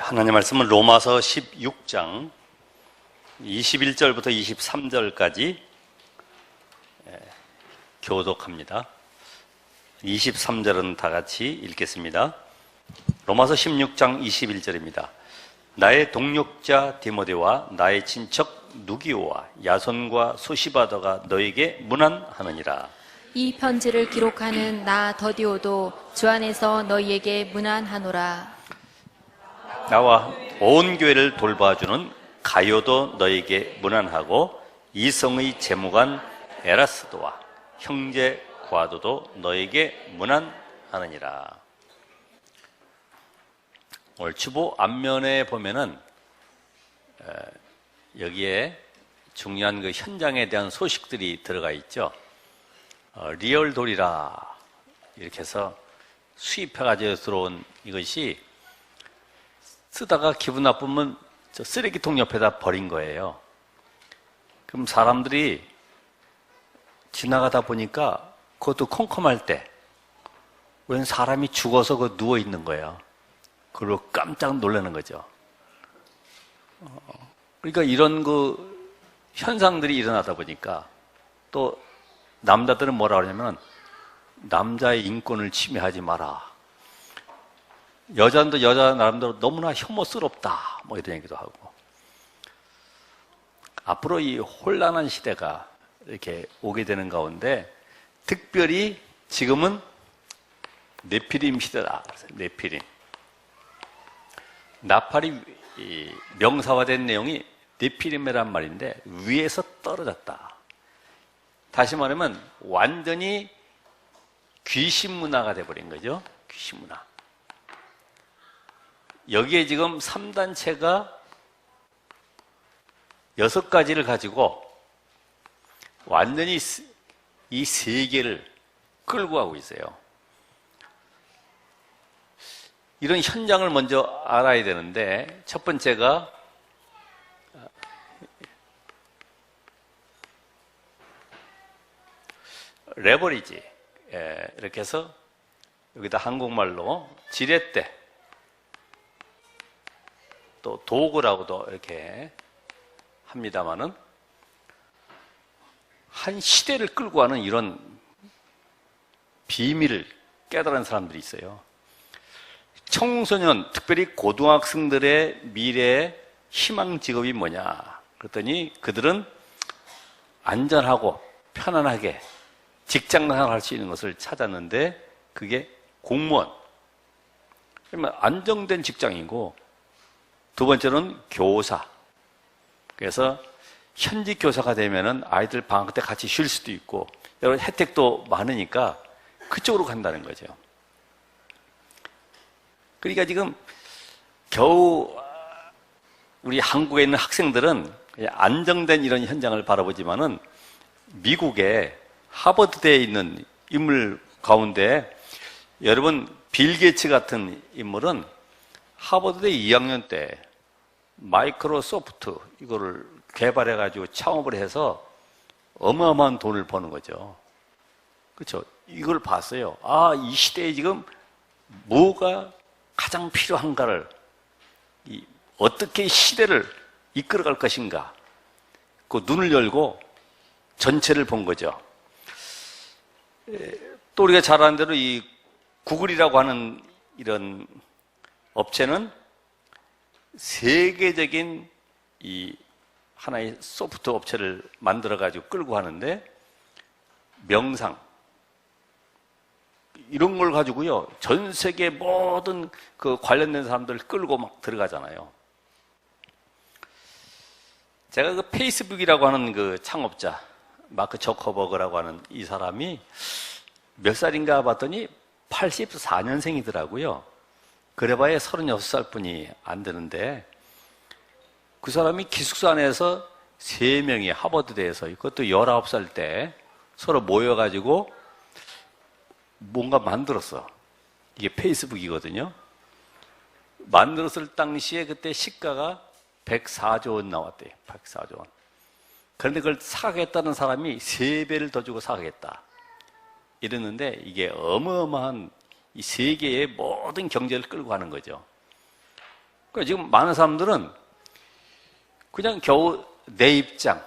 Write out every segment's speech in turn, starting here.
하나님 말씀은 로마서 16장 21절부터 23절까지 교독합니다. 23절은 다 같이 읽겠습니다. 로마서 16장 21절입니다. 나의 동역자 디모데와 나의 친척 누기오와 야손과 소시바더가 너에게 문안하느니라. 이 편지를 기록하는 나 더디오도 주 안에서 너희에게 문안하노라. 나와 온 교회를 돌봐주는 가요도 너에게 문안하고 이성의 재무관 에라스도와 형제 과도도 너에게 문안하느니라. 오늘 주보 앞면에 보면은 여기에 중요한 그 현장에 대한 소식들이 들어가 있죠. 리얼돌이라 이렇게 해서 수입해가지고 들어온 이것이 쓰다가 기분 나쁘면 저 쓰레기통 옆에다 버린 거예요. 그럼 사람들이 지나가다 보니까 그것도 컴컴할 때 웬 사람이 죽어서 그 누워 있는 거예요. 그리고 깜짝 놀라는 거죠. 그러니까 이런 그 현상들이 일어나다 보니까 또 남자들은 뭐라 그러냐면 남자의 인권을 침해하지 마라. 여자도 여자 나름대로 너무나 혐오스럽다. 뭐 이런 얘기도 하고. 앞으로 이 혼란한 시대가 이렇게 오게 되는 가운데 특별히 지금은 네피림 시대다. 네피림. 나팔이 명사화된 내용이 네피림이란 말인데 위에서 떨어졌다. 다시 말하면 완전히 귀신 문화가 돼버린 거죠. 귀신 문화. 여기에 지금 3단체가 6가지를 가지고 완전히 이 세계를 끌고 가고 있어요. 이런 현장을 먼저 알아야 되는데 첫 번째가 레버리지. 이렇게 해서 여기다 한국말로 지렛대 또 도구라고도 이렇게 합니다마는 한 시대를 끌고 가는 이런 비밀을 깨달은 사람들이 있어요. 청소년, 특별히 고등학생들의 미래의 희망 직업이 뭐냐? 그랬더니 그들은 안전하고 편안하게 직장 생활할 수 있는 것을 찾았는데 그게 공무원. 그러면 안정된 직장이고 두 번째는 교사. 그래서 현직 교사가 되면은 아이들 방학 때 같이 쉴 수도 있고 여러 혜택도 많으니까 그쪽으로 간다는 거죠. 그러니까 지금 겨우 우리 한국에 있는 학생들은 안정된 이런 현장을 바라보지만은 미국에 하버드대에 있는 인물 가운데 여러분 빌 게이츠 같은 인물은 하버드대 2학년 때 마이크로소프트 이거를 개발해가지고 창업을 해서 어마어마한 돈을 버는 거죠. 그렇죠? 이걸 봤어요. 아, 이 시대에 지금 뭐가 가장 필요한가를 어떻게 시대를 이끌어갈 것인가 그 눈을 열고 전체를 본 거죠. 또 우리가 잘 아는 대로 이 구글이라고 하는 이런 업체는 세계적인 이 하나의 소프트 업체를 만들어 가지고 끌고 하는데 명상 이런 걸 가지고요 전 세계 모든 그 관련된 사람들 끌고 막 들어가잖아요. 제가 그 페이스북이라고 하는 그 창업자 마크 저커버그라고 하는 이 사람이 몇 살인가 봤더니 84년생이더라고요. 그래봐야 36살 뿐이 안 되는데 그 사람이 기숙사 안에서 3명이 하버드대에서 그것도 19살 때 서로 모여가지고 뭔가 만들었어. 이게 페이스북이거든요. 만들었을 당시에 그때 시가가 104조 원 나왔대요. 104조 원. 그런데 그걸 사겠다는 사람이 3배를 더 주고 사겠다. 이랬는데 이게 어마어마한 이 세계의 모든 경제를 끌고 가는 거죠. 그러니까 지금 많은 사람들은 그냥 겨우 내 입장,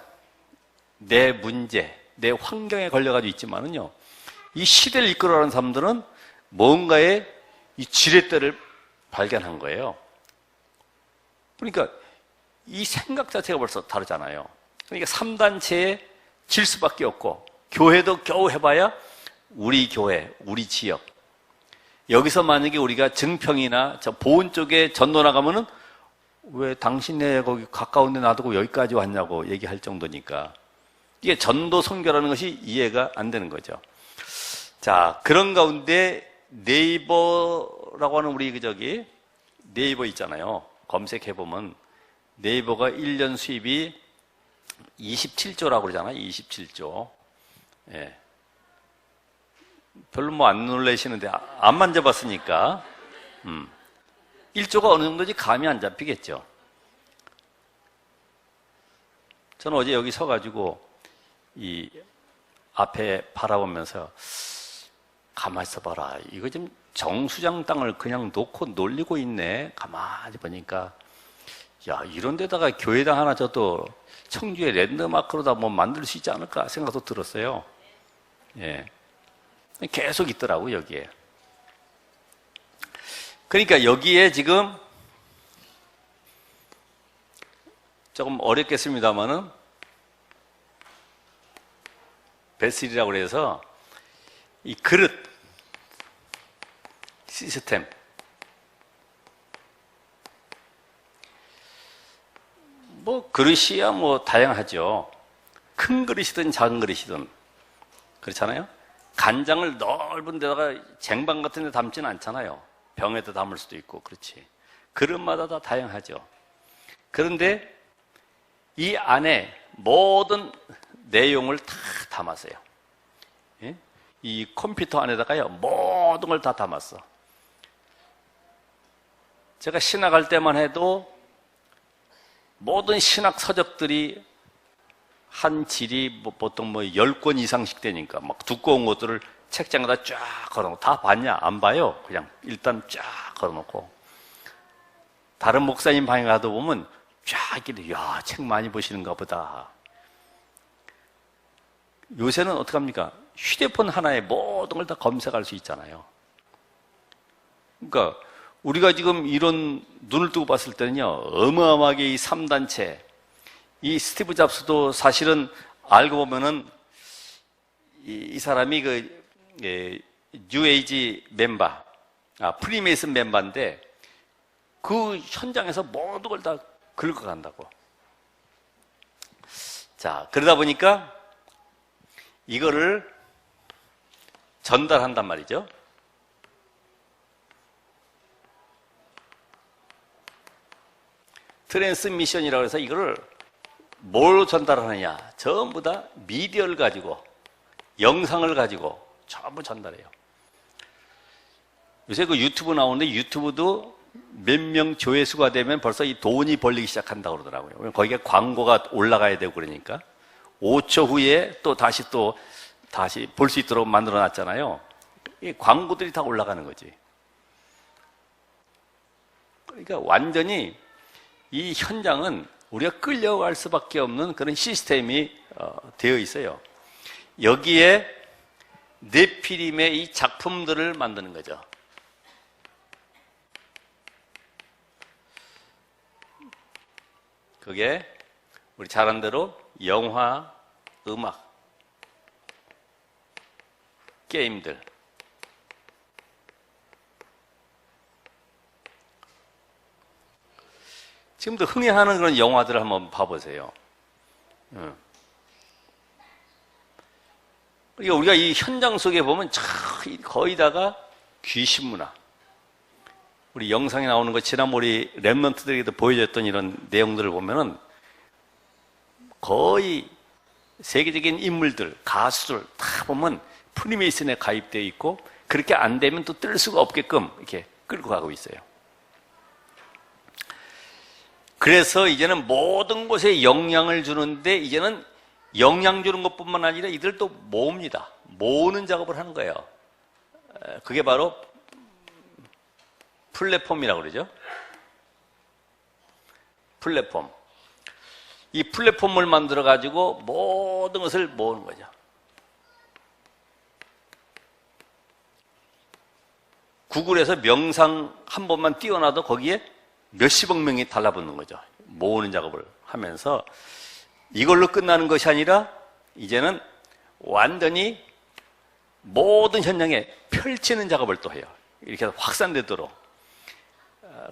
내 문제, 내 환경에 걸려가지고 있지만은요, 이 시대를 이끌어가는 사람들은 뭔가의 이 지렛대를 발견한 거예요. 그러니까 이 생각 자체가 벌써 다르잖아요. 그러니까 3단체에 질 수밖에 없고, 교회도 겨우 해봐야 우리 교회, 우리 지역. 여기서 만약에 우리가 증평이나 저 보은 쪽에 전도 나가면은 왜 당신네 거기 가까운 데 놔두고 여기까지 왔냐고 얘기할 정도니까 이게 전도 선교라는 것이 이해가 안 되는 거죠. 자, 그런 가운데 네이버라고 하는 우리 네이버 있잖아요. 검색해보면 네이버가 1년 수입이 27조라고 그러잖아요. 27조. 예. 별로 뭐 안 놀라시는데 안 만져봤으니까 1조가 어느 정도인지 감이 안 잡히겠죠. 저는 어제 여기 서가지고 이 앞에 바라보면서 가만히 있어봐라. 이거 지금 정수장 땅을 그냥 놓고 놀리고 있네. 가만히 보니까 야, 이런 데다가 교회당 하나 저도 청주의 랜드마크로다 뭐 만들 수 있지 않을까 생각도 들었어요. 예. 계속 있더라고요, 여기에. 그러니까 여기에 지금 조금 어렵겠습니다만은 베슬이라고 그래서 이 그릇 시스템 뭐 그릇이야 뭐 다양하죠. 큰 그릇이든 작은 그릇이든 그렇잖아요. 간장을 넓은 데다가 쟁반 같은 데 담지는 않잖아요. 병에다 담을 수도 있고 그렇지. 그릇마다 다 다양하죠. 그런데 이 안에 모든 내용을 다 담았어요. 예? 이 컴퓨터 안에다가요 모든 걸 다 담았어. 제가 신학할 때만 해도 모든 신학 서적들이 한 질이 뭐 보통 10권 이상씩 되니까 막 두꺼운 것들을 책장에다 쫙 걸어놓고 다 봤냐? 안 봐요. 그냥 일단 쫙 걸어놓고 다른 목사님 방에 가도 보면 쫙 이렇게 야, 책 많이 보시는가 보다. 요새는 어떡합니까? 휴대폰 하나에 모든 걸 다 검색할 수 있잖아요. 그러니까 우리가 지금 이런 눈을 뜨고 봤을 때는요, 어마어마하게 이 3단체, 이 스티브 잡스도 사실은 알고 보면은 이 사람이 뉴에이지 멤버, 프리메이슨 멤버인데 그 현장에서 모든 걸 다 긁어간다고. 자, 그러다 보니까 이거를 전달한단 말이죠. 트랜스미션이라고 해서 이거를 뭘 전달하느냐. 전부 다 미디어를 가지고, 영상을 가지고 전부 전달해요. 요새 그 유튜브 나오는데 유튜브도 몇 명 조회수가 되면 벌써 이 돈이 벌리기 시작한다고 그러더라고요. 거기에 광고가 올라가야 되고 그러니까 5초 후에 또 다시 볼 수 있도록 만들어 놨잖아요. 이 광고들이 다 올라가는 거지. 그러니까 완전히 이 현장은 우리가 끌려갈 수밖에 없는 그런 시스템이 되어 있어요. 여기에 네피림의 이 작품들을 만드는 거죠. 그게 우리 잘 아는 대로 영화, 음악, 게임들. 지금도 흥행하는 그런 영화들을 한번 봐보세요. 그러니까 우리가 이 현장 속에 보면 거의 다가 귀신 문화. 우리 영상에 나오는 거 지난번에 랩런트들에게도 보여줬던 이런 내용들을 보면은 거의 세계적인 인물들, 가수들 다 보면 프리메이슨에 가입되어 있고 그렇게 안 되면 또 뜰 수가 없게끔 이렇게 끌고 가고 있어요. 그래서 이제는 모든 곳에 영향을 주는데 이제는 영향 주는 것뿐만 아니라 이들도 모읍니다. 모으는 작업을 하는 거예요. 그게 바로 플랫폼이라고 그러죠. 플랫폼. 이 플랫폼을 만들어 가지고 모든 것을 모으는 거죠. 구글에서 명상 한 번만 띄워놔도 거기에 몇십억 명이 달라붙는 거죠. 모으는 작업을 하면서 이걸로 끝나는 것이 아니라 이제는 완전히 모든 현장에 펼치는 작업을 또 해요. 이렇게 해서 확산되도록.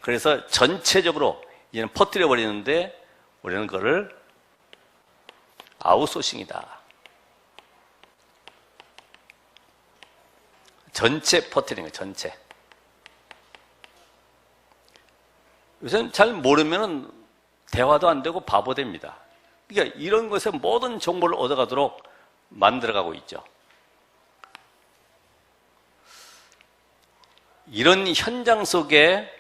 그래서 전체적으로 이제는 퍼뜨려 버리는데 우리는 그거를 아웃소싱이다. 전체 퍼뜨리는 거예요. 전체. 요새는 잘 모르면 대화도 안 되고 바보 됩니다. 그러니까 이런 것에 모든 정보를 얻어가도록 만들어가고 있죠. 이런 현장 속에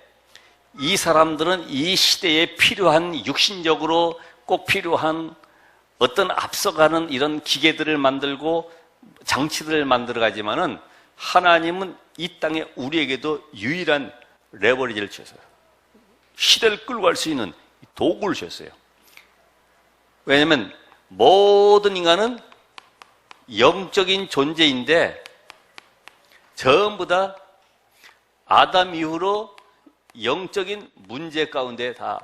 이 사람들은 이 시대에 필요한 육신적으로 꼭 필요한 어떤 앞서가는 이런 기계들을 만들고 장치들을 만들어 가지만은 하나님은 이 땅에 우리에게도 유일한 레버리지를 주셨어요. 시대를 끌고 갈 수 있는 도구를 주셨어요. 왜냐하면 모든 인간은 영적인 존재인데 전부 다 아담 이후로 영적인 문제 가운데 다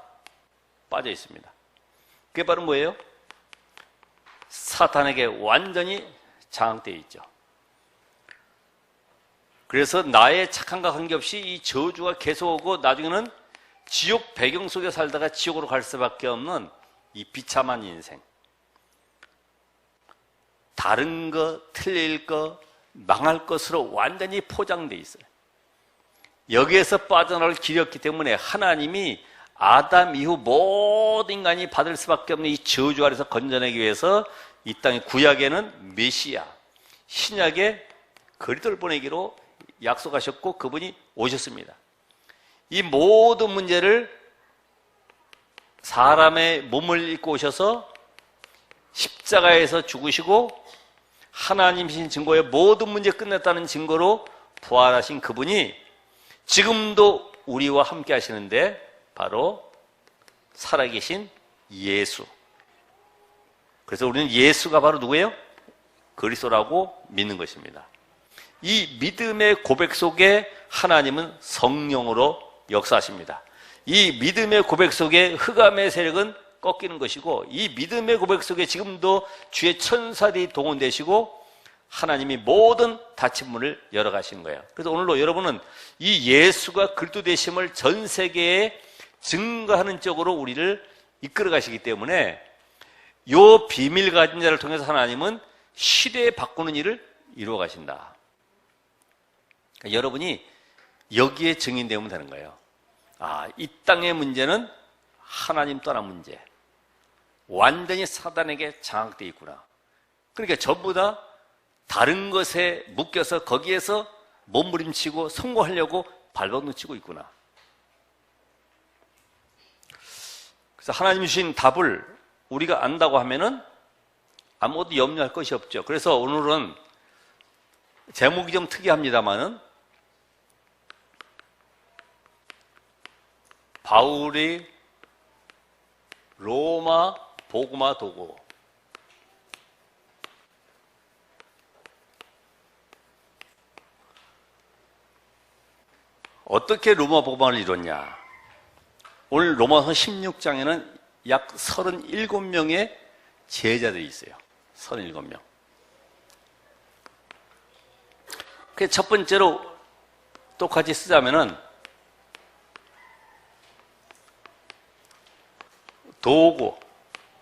빠져 있습니다. 그게 바로 뭐예요? 사탄에게 완전히 장악되어 있죠. 그래서 나의 착함과 관계없이 이 저주가 계속 오고 나중에는 지옥 배경 속에 살다가 지옥으로 갈 수밖에 없는 이 비참한 인생. 다른 거, 틀릴 거, 망할 것으로 완전히 포장되어 있어요. 여기에서 빠져나올 길이 없기 때문에 하나님이 아담 이후 모든 인간이 받을 수밖에 없는 이 저주 아래서 건져내기 위해서 이 땅의 구약에는 메시아, 신약에 그리스도를 보내기로 약속하셨고 그분이 오셨습니다. 이 모든 문제를 사람의 몸을 입고 오셔서 십자가에서 죽으시고 하나님이신 증거의 모든 문제 끝냈다는 증거로 부활하신 그분이 지금도 우리와 함께 하시는데 바로 살아계신 예수. 그래서 우리는 예수가 바로 누구예요? 그리스도라고 믿는 것입니다. 이 믿음의 고백 속에 하나님은 성령으로 역사하십니다. 이 믿음의 고백 속에 흑암의 세력은 꺾이는 것이고 이 믿음의 고백 속에 지금도 주의 천사들이 동원되시고 하나님이 모든 닫힌 문을 열어가시는 거예요. 그래서 오늘도 여러분은 이 예수가 그리스도 되심을 전 세계에 증거하는 쪽으로 우리를 이끌어 가시기 때문에 이 비밀 가진 자를 통해서 하나님은 시대에 바꾸는 일을 이루어 가신다. 그러니까 여러분이 여기에 증인되면 되는 거예요. 아, 이 땅의 문제는 하나님 떠난 문제. 완전히 사단에게 장악되어 있구나. 그러니까 전부 다 다른 것에 묶여서 거기에서 몸부림치고 성공하려고 발버둥치고 있구나. 그래서 하나님이 주신 답을 우리가 안다고 하면은 아무것도 염려할 것이 없죠. 그래서 오늘은 제목이 좀 특이합니다만은 바울이 로마 복음화 도구. 어떻게 로마 복음화를 이뤘냐? 오늘 로마서 16장에는 약 37명의 제자들이 있어요. 37명. 그 첫 번째로 똑같이 쓰자면은 도구.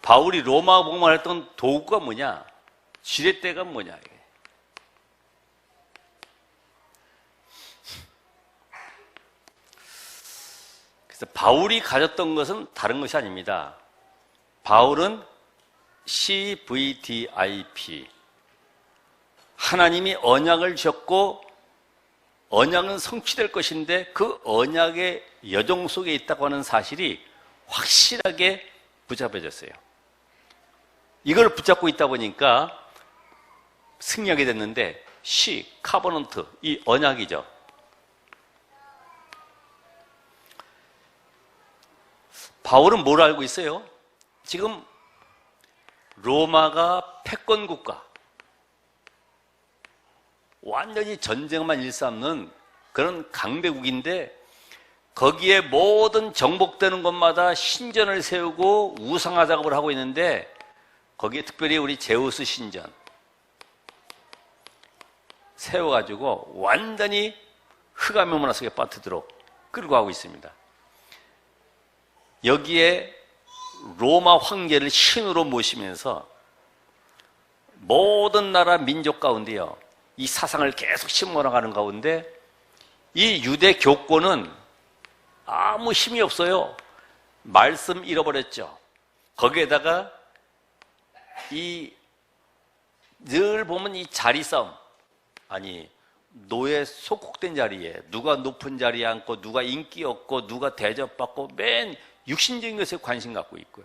바울이 로마 복음화를 했던 도구가 뭐냐? 지렛대가 뭐냐? 이게. 그래서 바울이 가졌던 것은 다른 것이 아닙니다. 바울은 CVDIP. 하나님이 언약을 주셨고 언약은 성취될 것인데 그 언약의 여정 속에 있다고 하는 사실이 확실하게 붙잡혀졌어요. 이걸 붙잡고 있다 보니까 승리하게 됐는데 카버넌트, 이 언약이죠. 바울은 뭘 알고 있어요? 지금 로마가 패권 국가, 완전히 전쟁만 일삼는 그런 강대국인데 거기에 모든 정복되는 곳마다 신전을 세우고 우상화 작업을 하고 있는데 거기에 특별히 우리 제우스 신전 세워가지고 완전히 흑암의 문화 속에 빠뜨도록 끌고 가고 있습니다. 여기에 로마 황제를 신으로 모시면서 모든 나라 민족 가운데요, 이 사상을 계속 심어나가는 가운데 이 유대 교권은 아무 힘이 없어요. 말씀 잃어버렸죠. 거기에다가 늘 보면 이 자리 싸움, 아니 노예 속국된 자리에 누가 높은 자리에 앉고 누가 인기 없고 누가 대접받고 맨 육신적인 것에 관심 갖고 있고요.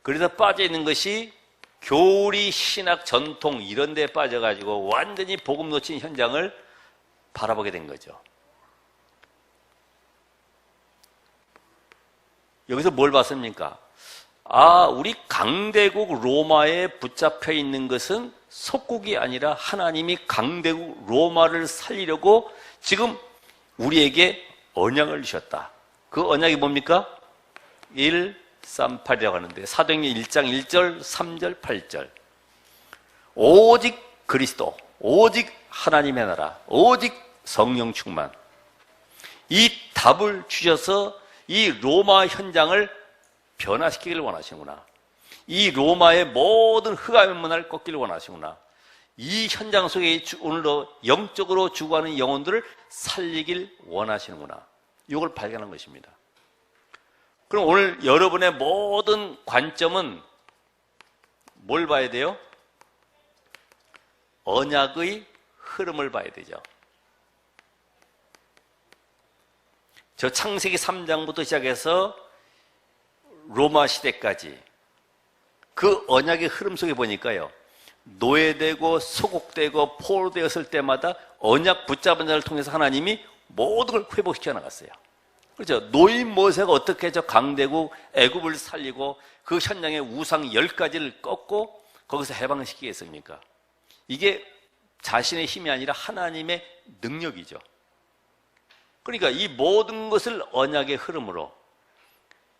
그래서 빠져있는 것이 교리, 신학, 전통 이런 데에 빠져가지고 완전히 복음 놓친 현장을 바라보게 된 거죠. 여기서 뭘 봤습니까? 우리 강대국 로마에 붙잡혀 있는 것은 속국이 아니라 하나님이 강대국 로마를 살리려고 지금 우리에게 언약을 주셨다. 그 언약이 뭡니까? 138이라고 하는데 사도행전 1장 1절, 3절, 8절. 오직 그리스도, 오직 하나님의 나라, 오직 성령 충만. 이 답을 주셔서 이 로마 현장을 변화시키기를 원하시는구나. 이 로마의 모든 흑암의 문화를 꺾기를 원하시구나. 이 현장 속에 오늘도 영적으로 죽어가는 영혼들을 살리길 원하시는구나. 이걸 발견한 것입니다. 그럼 오늘 여러분의 모든 관점은 뭘 봐야 돼요? 언약의 흐름을 봐야 되죠. 저 창세기 3장부터 시작해서 로마 시대까지 그 언약의 흐름 속에 보니까요, 노예되고 소국되고 포로되었을 때마다 언약 붙잡은 자를 통해서 하나님이 모든 걸 회복시켜 나갔어요. 그렇죠? 노인 모세가 어떻게 저 강대국 애굽을 살리고 그 현장의 우상 10가지를 꺾고 거기서 해방시키겠습니까? 이게 자신의 힘이 아니라 하나님의 능력이죠. 그러니까 이 모든 것을 언약의 흐름으로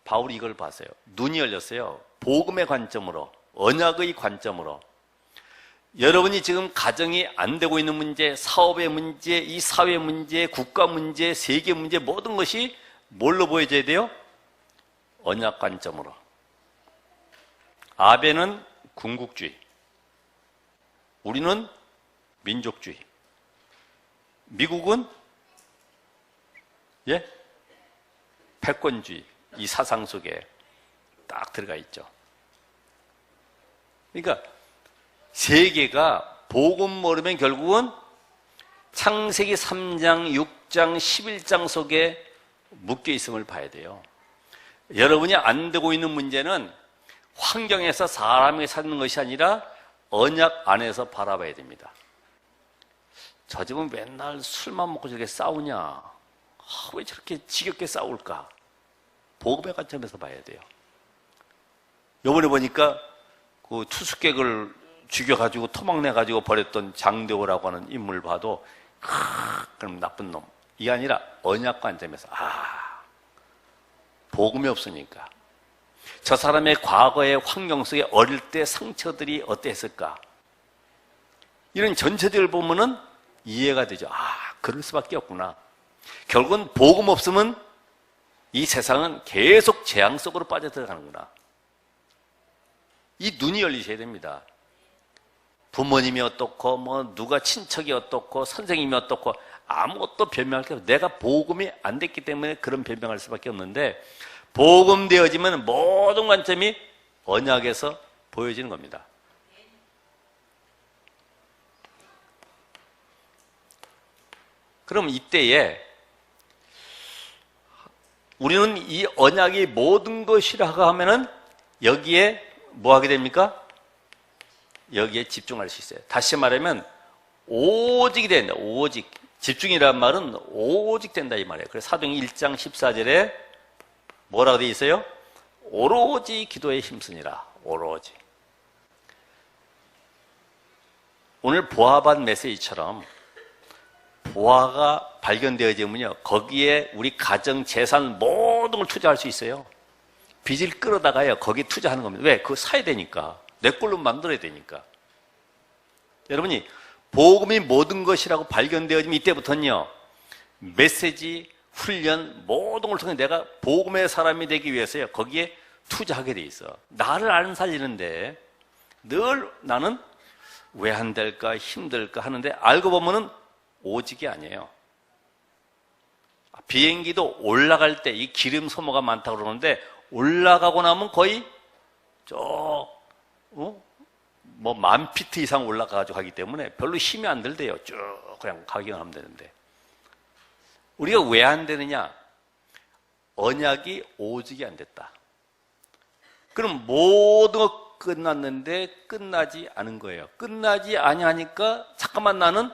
바울이 이걸 봤어요. 눈이 열렸어요. 복음의 관점으로, 언약의 관점으로. 여러분이 지금 가정이 안 되고 있는 문제, 사업의 문제, 이 사회 문제, 국가 문제, 세계 문제, 모든 것이 뭘로 보여져야 돼요? 언약 관점으로. 아베는 군국주의, 우리는 민족주의, 미국은 패권주의, 이 사상 속에 딱 들어가 있죠. 그러니까 세계가 복음 모르면 결국은 창세기 3장, 6장, 11장 속에 묶여 있음을 봐야 돼요. 여러분이 안 되고 있는 문제는 환경에서 사람이 사는 것이 아니라 언약 안에서 바라봐야 됩니다. 저 집은 맨날 술만 먹고 저렇게 싸우냐? 왜 저렇게 지겹게 싸울까? 복음의 관점에서 봐야 돼요. 요번에 보니까 그 투숙객을 죽여가지고 토막내가지고 버렸던 장대호라고 하는 인물을 봐도 그럼 나쁜 놈. 이게 아니라 언약 관점에서 복음이 없으니까 저 사람의 과거의 환경 속에 어릴 때 상처들이 어땠을까? 이런 전체들을 보면은 이해가 되죠. 그럴 수밖에 없구나. 결국은 복음 없으면 이 세상은 계속 재앙 속으로 빠져들어가는구나. 이 눈이 열리셔야 됩니다. 부모님이 어떻고 누가 친척이 어떻고 선생님이 어떻고 아무것도 변명할 게 없어요. 내가 복음이 안 됐기 때문에 그런 변명할 수밖에 없는데 복음되어지면 모든 관점이 언약에서 보여지는 겁니다. 그럼 이때에 우리는 이 언약이 모든 것이라고 하면은 여기에 뭐 하게 됩니까? 여기에 집중할 수 있어요. 다시 말하면 오직이 된다. 오직. 집중이라는 말은 오직 된다 이 말이에요. 그래서 사도행전 1장 14절에 뭐라고 되어 있어요? 오로지 기도에 힘쓰니라. 오로지. 오늘 보아반 메시지처럼 보아가 발견되어지면요, 거기에 우리 가정, 재산 모든 걸 투자할 수 있어요. 빚을 끌어다가요, 거기에 투자하는 겁니다. 왜? 그거 사야 되니까. 내 걸로 만들어야 되니까. 여러분이 복음이 모든 것이라고 발견되어지면 이때부터는요, 메시지, 훈련, 모든 걸 통해 내가 복음의 사람이 되기 위해서요, 거기에 투자하게 돼 있어. 나를 안 살리는데 늘 나는 왜 안 될까, 힘들까 하는데 알고 보면은 오직이 아니에요. 비행기도 올라갈 때 이 기름 소모가 많다고 그러는데 올라가고 나면 거의 뭐 10,000피트 이상 올라가가지고 가기 때문에 별로 힘이 안 들대요. 쭉 그냥 가기만 하면 되는데. 우리가 왜 안 되느냐? 언약이 오직이 안 됐다. 그럼 모든 거 끝났는데 끝나지 않은 거예요. 끝나지 아니하니까 잠깐만 나는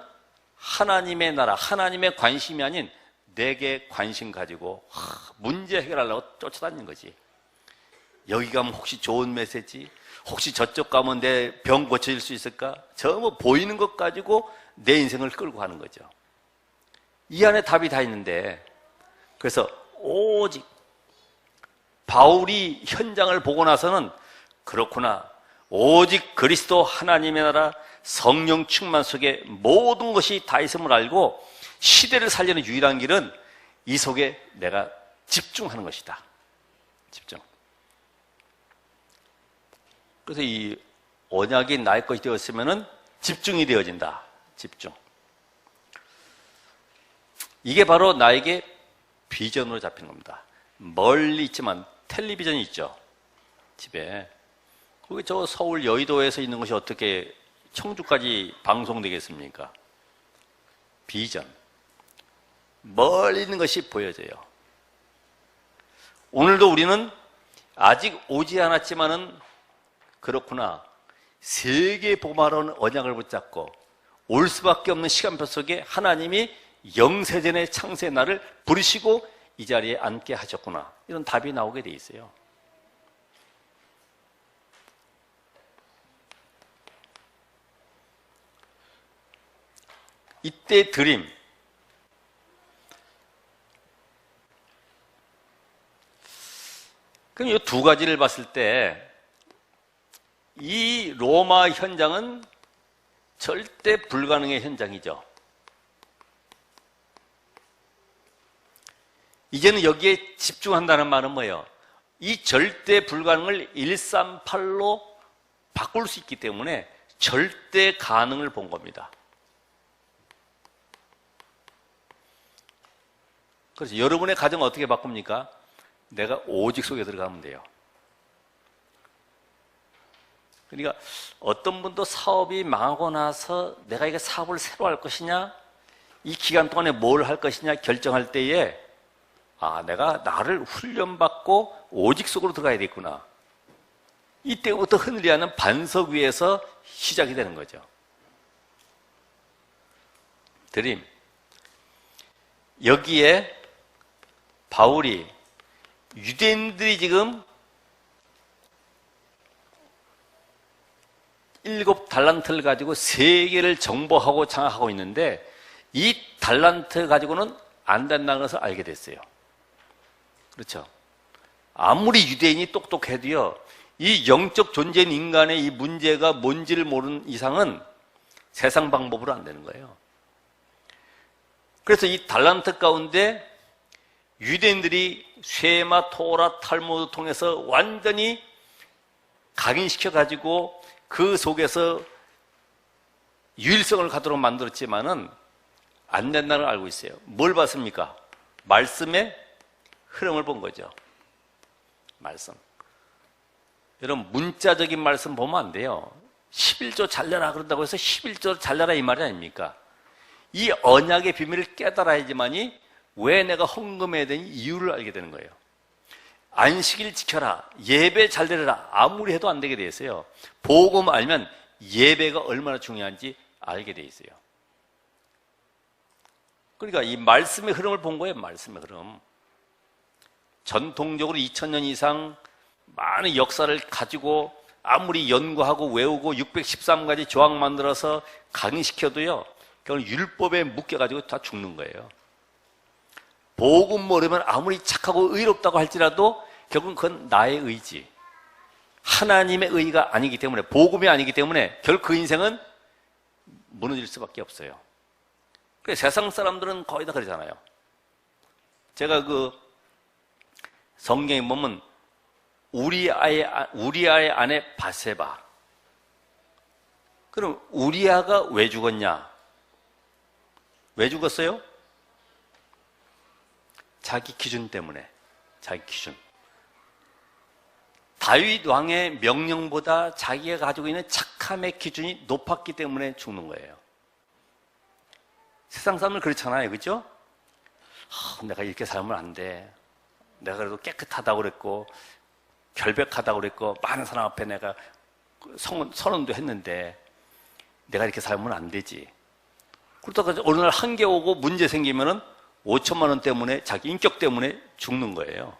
하나님의 나라, 하나님의 관심이 아닌 내게 관심 가지고 문제 해결하려고 쫓아다니는 거지. 여기 가면 혹시 좋은 메시지, 혹시 저쪽 가면 내 병 고쳐질 수 있을까? 저 뭐 보이는 것 가지고 내 인생을 끌고 가는 거죠. 이 안에 답이 다 있는데, 그래서 오직 바울이 현장을 보고 나서는 그렇구나, 오직 그리스도 하나님의 나라 성령 충만 속에 모든 것이 다 있음을 알고 시대를 살리는 유일한 길은 이 속에 내가 집중하는 것이다. 집중. 그래서 이 언약이 나의 것이 되었으면은 집중이 되어진다. 집중. 이게 바로 나에게 비전으로 잡힌 겁니다. 멀리 있지만 텔레비전이 있죠. 집에. 거기 저 서울 여의도에서 있는 것이 어떻게 청주까지 방송되겠습니까? 비전. 멀리 있는 것이 보여져요. 오늘도 우리는 아직 오지 않았지만은 그렇구나, 세계 복음하라는 언약을 붙잡고 올 수밖에 없는 시간표 속에 하나님이 영세전의 창세의 날을 부르시고 이 자리에 앉게 하셨구나, 이런 답이 나오게 돼 있어요. 이때 드림, 그럼 이 두 가지를 봤을 때 이 로마 현장은 절대 불가능의 현장이죠. 이제는 여기에 집중한다는 말은 뭐예요? 이 절대 불가능을 138로 바꿀 수 있기 때문에 절대 가능을 본 겁니다. 그래서 여러분의 가정을 어떻게 바꿉니까? 내가 오직 속에 들어가면 돼요. 그러니까 어떤 분도 사업이 망하고 나서 내가 이게 사업을 새로 할 것이냐, 이 기간 동안에 뭘 할 것이냐 결정할 때에 내가 나를 훈련받고 오직 속으로 들어가야 되겠구나. 이때부터 흔히 하는 반석 위에서 시작이 되는 거죠. 드림. 여기에 바울이 유대인들이 지금 7달란트를 가지고 세계를 정복하고 장악하고 있는데 이 달란트 가지고는 안 된다는 것을 알게 됐어요. 그렇죠? 아무리 유대인이 똑똑해도요, 이 영적 존재인 인간의 이 문제가 뭔지를 모르는 이상은 세상 방법으로 안 되는 거예요. 그래서 이 달란트 가운데 유대인들이 쉐마, 토라, 탈무드 통해서 완전히 각인시켜가지고 그 속에서 유일성을 갖도록 만들었지만은 안 된다는 걸 알고 있어요. 뭘 봤습니까? 말씀의 흐름을 본 거죠. 말씀. 여러분, 문자적인 말씀 보면 안 돼요. 11조 잘내라 그런다고 해서 11조 잘내라 이 말이 아닙니까? 이 언약의 비밀을 깨달아야지만이 왜 내가 헌금해야 되는 이유를 알게 되는 거예요. 안식일 지켜라, 예배 잘 드려라, 아무리 해도 안 되게 돼 있어요. 복음 알면 예배가 얼마나 중요한지 알게 돼 있어요. 그러니까 이 말씀의 흐름을 본 거예요. 말씀의 흐름. 전통적으로 2000년 이상 많은 역사를 가지고 아무리 연구하고 외우고 613가지 조항 만들어서 강의시켜도요, 결국 율법에 묶여가지고 다 죽는 거예요. 복음 모르면 아무리 착하고 의롭다고 할지라도 결국은 그건 나의 의지, 하나님의 의가 아니기 때문에, 복음이 아니기 때문에 결국 그 인생은 무너질 수밖에 없어요. 그래서 세상 사람들은 거의 다 그러잖아요. 제가 성경에 보면 우리아의 아내 바세바. 그럼 우리아가 왜 죽었냐? 왜 죽었어요? 자기 기준 때문에. 자기 기준. 다윗 왕의 명령보다 자기가 가지고 있는 착함의 기준이 높았기 때문에 죽는 거예요. 세상 사람들 그렇잖아요. 그죠? 내가 이렇게 살면 안 돼. 내가 그래도 깨끗하다고 그랬고 결백하다고 그랬고 많은 사람 앞에 내가 선언도 했는데 내가 이렇게 살면 안 되지. 그러다가 어느 날 한계 오고 문제 생기면은 5천만 원 때문에 자기 인격 때문에 죽는 거예요.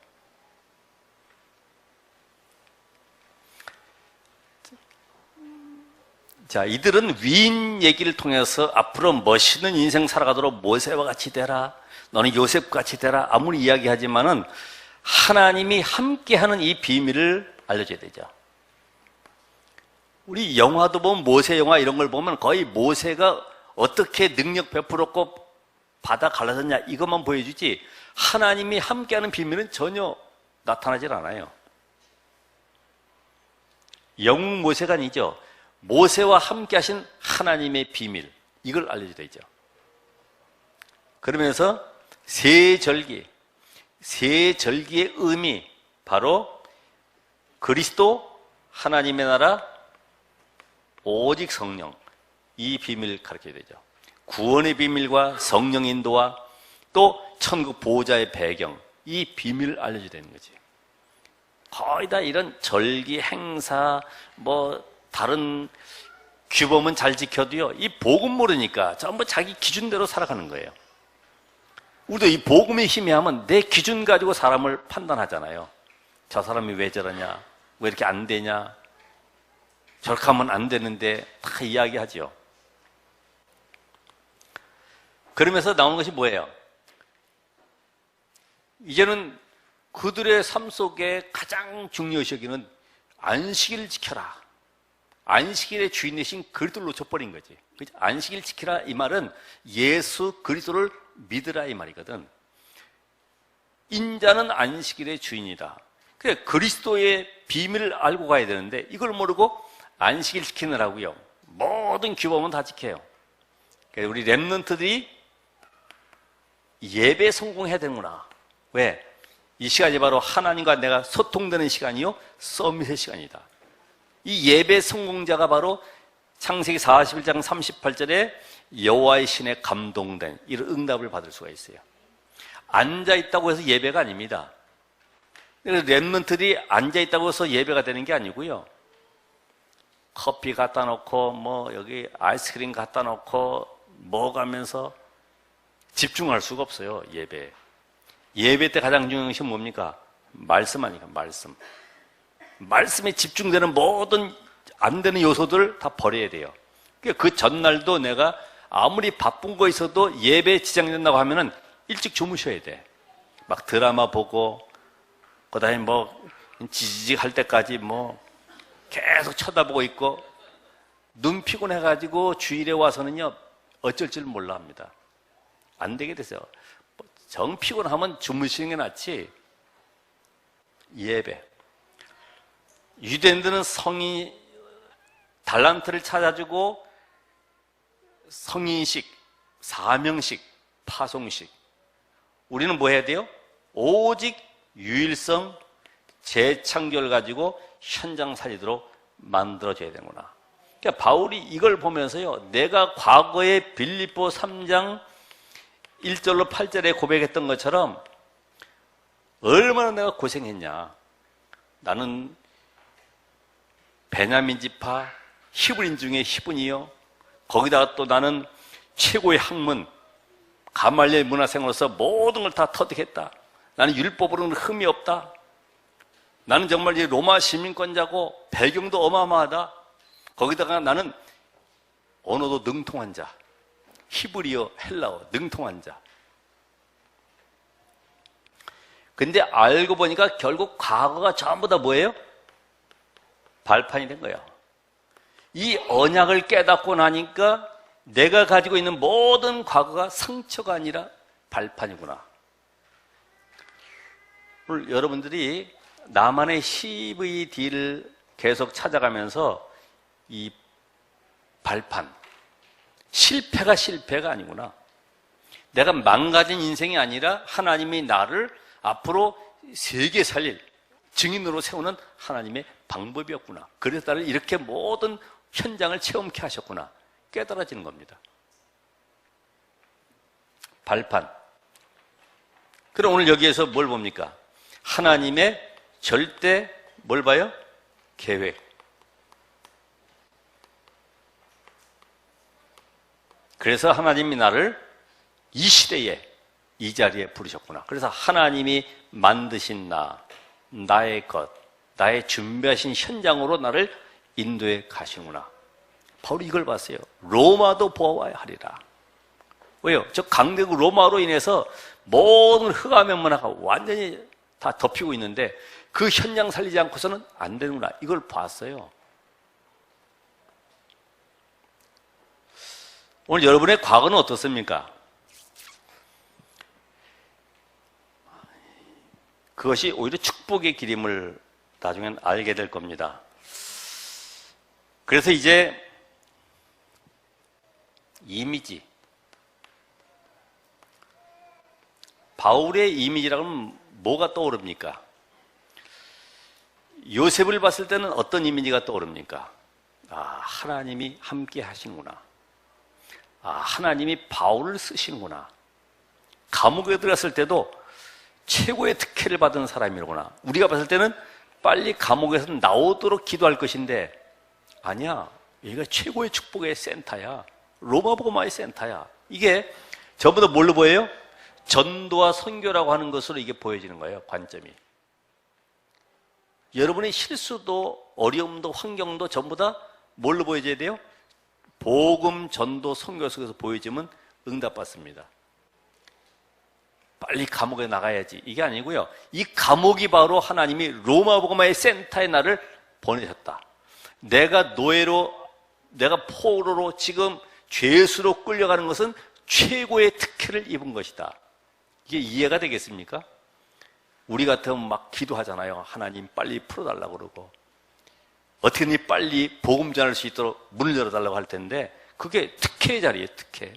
자, 이들은 위인 얘기를 통해서 앞으로 멋있는 인생 살아가도록 모세와 같이 되라, 너는 요셉 같이 되라, 아무리 이야기하지만은 하나님이 함께하는 이 비밀을 알려줘야 되죠. 우리 영화도 보면 모세 영화 이런 걸 보면 거의 모세가 어떻게 능력 베풀었고 바다 갈라졌냐 이것만 보여주지 하나님이 함께하는 비밀은 전혀 나타나질 않아요. 영웅 모세가 아니죠. 모세와 함께하신 하나님의 비밀, 이걸 알려줘야 되죠. 그러면서 세 절기의 의미, 바로 그리스도, 하나님의 나라, 오직 성령, 이 비밀을 가르쳐야 되죠. 구원의 비밀과 성령 인도와 또 천국 보호자의 배경, 이 비밀을 알려줘야 되는 거지. 거의 다 이런 절기, 행사, 다른 규범은 잘 지켜도요, 이 복음 모르니까 전부 자기 기준대로 살아가는 거예요. 우리도 이 복음의 희미하면 내 기준 가지고 사람을 판단하잖아요. 저 사람이 왜 저러냐, 왜 이렇게 안 되냐, 저렇게 하면 안 되는데 다 이야기하죠. 그러면서 나오는 것이 뭐예요? 이제는 그들의 삶 속에 가장 중요시 여기는 안식일을 지켜라. 안식일의 주인 되신 그리스도를 놓쳐버린 거지. 안식일 지키라 이 말은 예수 그리스도를 믿으라 이 말이거든. 인자는 안식일의 주인이다. 그래, 그리스도의 비밀을 알고 가야 되는데 이걸 모르고 안식일 지키느라고요, 모든 규범은 다 지켜요. 그래서 우리 렘넌트들이 예배 성공해야 되는구나. 왜? 이 시간이 바로 하나님과 내가 소통되는 시간이요, 서밋의 시간이다. 이 예배 성공자가 바로 창세기 41장 38절에 여호와의 신에 감동된 이런 응답을 받을 수가 있어요. 앉아있다고 해서 예배가 아닙니다. 렘넌트들이 앉아있다고 해서 예배가 되는 게 아니고요, 커피 갖다 놓고 여기 아이스크림 갖다 놓고 먹으면서 집중할 수가 없어요. 예배 때 가장 중요한 것이 뭡니까? 말씀 아니까, 말씀. 말씀에 집중되는 모든 안 되는 요소들을 다 버려야 돼요. 그 전날도 내가 아무리 바쁜 거 있어도 예배에 지장된다고 하면은 일찍 주무셔야 돼. 막 드라마 보고, 그 다음에 지지직 할 때까지 계속 쳐다보고 있고, 눈 피곤해가지고 주일에 와서는요, 어쩔 줄 몰라 합니다. 안 되게 되세요. 정 피곤하면 주무시는 게 낫지. 예배. 유대인들은 달란트를 찾아주고 성인식, 사명식, 파송식. 우리는 뭐 해야 돼요? 오직 유일성, 재창조를 가지고 현장 살리도록 만들어줘야 되는구나. 그러니까 바울이 이걸 보면서요, 내가 과거에 빌립보 3장 1절로 8절에 고백했던 것처럼 얼마나 내가 고생했냐. 나는 베냐민 지파 히브리인 중에 히브니요, 거기다가 또 나는 최고의 학문 가말리엘 문화생으로서 모든 걸 다 터득했다. 나는 율법으로는 흠이 없다. 나는 정말 이제 로마 시민권자고 배경도 어마어마하다. 거기다가 나는 언어도 능통한 자, 히브리어, 헬라어 능통한 자. 근데 알고 보니까 결국 과거가 전부 다 뭐예요? 발판이 된 거예요. 이 언약을 깨닫고 나니까 내가 가지고 있는 모든 과거가 상처가 아니라 발판이구나. 오늘 여러분들이 나만의 CVD를 계속 찾아가면서 이 발판, 실패가 아니구나. 내가 망가진 인생이 아니라 하나님이 나를 앞으로 세계 살릴 증인으로 세우는 하나님의 방법이었구나. 그래서 나를 이렇게 모든 현장을 체험케 하셨구나. 깨달아지는 겁니다. 발판. 그럼 오늘 여기에서 뭘 봅니까? 하나님의 절대 뭘 봐요? 계획. 그래서 하나님이 나를 이 시대에 이 자리에 부르셨구나. 그래서 하나님이 만드신 나의 것, 나의 준비하신 현장으로 나를 인도해 가시는구나. 바로 이걸 봤어요. 로마도 보아야 하리라. 왜요? 저 강대국 로마로 인해서 모든 흑암의 문화가 완전히 다 덮이고 있는데 그 현장 살리지 않고서는 안 되는구나. 이걸 봤어요. 오늘 여러분의 과거는 어떻습니까? 그것이 오히려 축복의 길임을 나중엔 알게 될 겁니다. 그래서 이제 이미지, 바울의 이미지라면 뭐가 떠오릅니까? 요셉을 봤을 때는 어떤 이미지가 떠오릅니까? 아, 하나님이 함께 하시는구나. 아, 하나님이 바울을 쓰시는구나. 감옥에 들어갔을 때도 최고의 특혜를 받은 사람이로구나. 우리가 봤을 때는 빨리 감옥에서 나오도록 기도할 것인데 아니야. 얘가 최고의 축복의 센터야. 로마복음화의 센터야. 이게 전부 다 뭘로 보여요? 전도와 선교라고 하는 것으로 이게 보여지는 거예요. 관점이. 여러분의 실수도 어려움도 환경도 전부 다 뭘로 보여져야 돼요? 복음, 전도, 선교 속에서 보여지면 응답받습니다. 빨리 감옥에 나가야지. 이게 아니고요. 이 감옥이 바로 하나님이 로마복음화의 센터에 나를 보내셨다. 내가 노예로, 내가 포로로 지금 죄수로 끌려가는 것은 최고의 특혜를 입은 것이다. 이게 이해가 되겠습니까? 우리 같으면 막 기도하잖아요. 하나님 빨리 풀어달라고 그러고. 어떻게든 빨리 복음 전할 수 있도록 문을 열어달라고 할 텐데 그게 특혜의 자리예요. 특혜.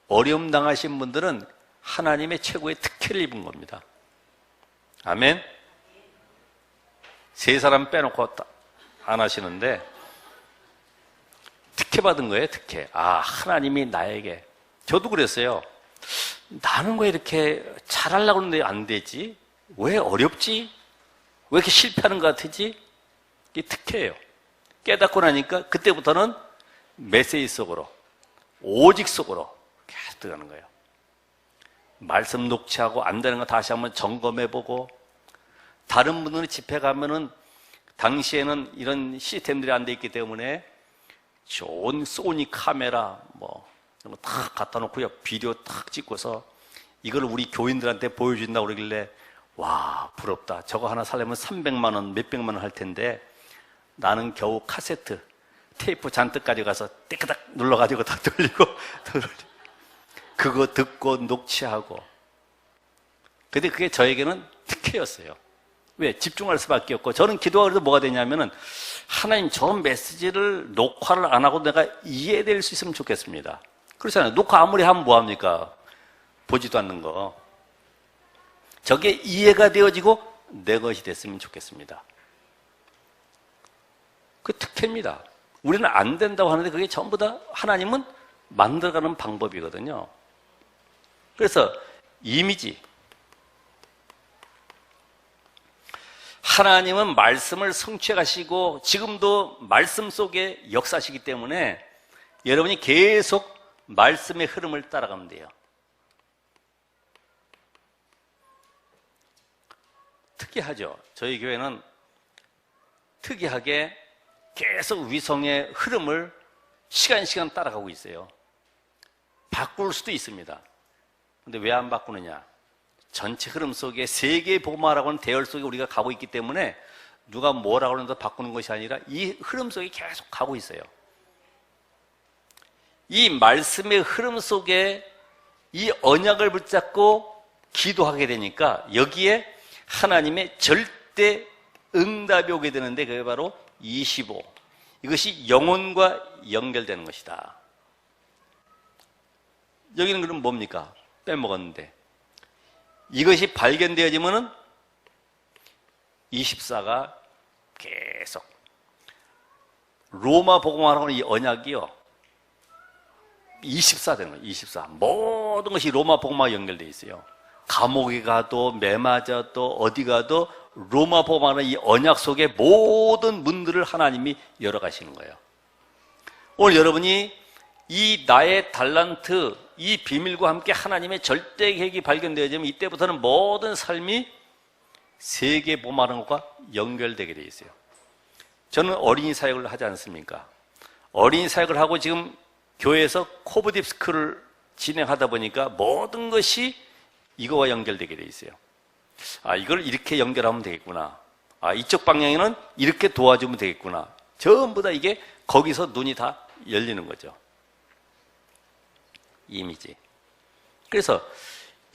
어려움 당하신 분들은 하나님의 최고의 특혜를 입은 겁니다. 아멘. 세 사람 빼놓고 안 하시는데 특혜 받은 거예요. 특혜. 아, 하나님이 나에게. 저도 그랬어요. 나는 왜 이렇게 잘하려고 하는데 안 되지? 왜 어렵지? 왜 이렇게 실패하는 것 같지? 이게 특혜예요. 깨닫고 나니까 그때부터는 메시지 속으로, 오직 속으로 계속 들어가는 거예요. 말씀 녹취하고 안 되는 거 다시 한번 점검해보고, 다른 분들이 집회 가면은 당시에는 이런 시스템들이 안 돼 있기 때문에 좋은 소니 카메라 이런 거 탁 갖다 놓고요. 비디오 탁 찍고서 이걸 우리 교인들한테 보여준다고 그러길래 와, 부럽다. 저거 하나 살려면 300만 원, 몇백만 원 할 텐데 나는 겨우 카세트, 테이프 잔뜩 가져가서 떼끄닥 눌러가지고 다 돌리고 그거 듣고 녹취하고. 근데 그게 저에게는 특혜였어요. 왜? 집중할 수밖에 없고. 저는 기도가 그래서 뭐가 되냐면은 하나님 저 메시지를 녹화를 안 하고 내가 이해될 수 있으면 좋겠습니다. 그렇잖아요. 녹화 아무리 하면 뭐합니까? 보지도 않는 거. 저게 이해가 되어지고 내 것이 됐으면 좋겠습니다. 그 특혜입니다. 우리는 안 된다고 하는데 그게 전부 다 하나님은 만들어가는 방법이거든요. 그래서 이미지. 하나님은 말씀을 성취해 가시고 지금도 말씀 속에 역사하시기 때문에 여러분이 계속 말씀의 흐름을 따라가면 돼요. 특이하죠. 저희 교회는 특이하게 계속 위성의 흐름을 시간 따라가고 있어요. 바꿀 수도 있습니다. 근데 왜 안 바꾸느냐? 전체 흐름 속에 세계 복음화라고 하는 대열 속에 우리가 가고 있기 때문에 누가 뭐라고 하는데 바꾸는 것이 아니라 이 흐름 속에 계속 가고 있어요. 이 말씀의 흐름 속에 이 언약을 붙잡고 기도하게 되니까 여기에 하나님의 절대 응답이 오게 되는데 그게 바로 25. 이것이 영혼과 연결되는 것이다. 여기는 그럼 뭡니까? 빼먹었는데. 이것이 발견되어지면은 24가 계속 로마 복음화라고 하는 이 언약이요. 24 되는 거예요. 24. 모든 것이 로마 복음화와 연결되어 있어요. 감옥에 가도 매 맞아도 어디 가도 로마 복음화는 이 언약 속에 모든 문들을 하나님이 열어가시는 거예요. 오늘 여러분이 이 나의 달란트, 이 비밀과 함께 하나님의 절대 계획이 발견되어지면 이때부터는 모든 삶이 세계 복음화라는 것과 연결되게 되어 있어요. 저는 어린이 사역을 하지 않습니까? 어린이 사역을 하고 지금 교회에서 코브딥스크를 진행하다 보니까 모든 것이 이거와 연결되게 되어 있어요. 아, 이걸 이렇게 연결하면 되겠구나. 아, 이쪽 방향에는 이렇게 도와주면 되겠구나. 전부 다 이게 거기서 눈이 다 열리는 거죠. 이미지. 그래서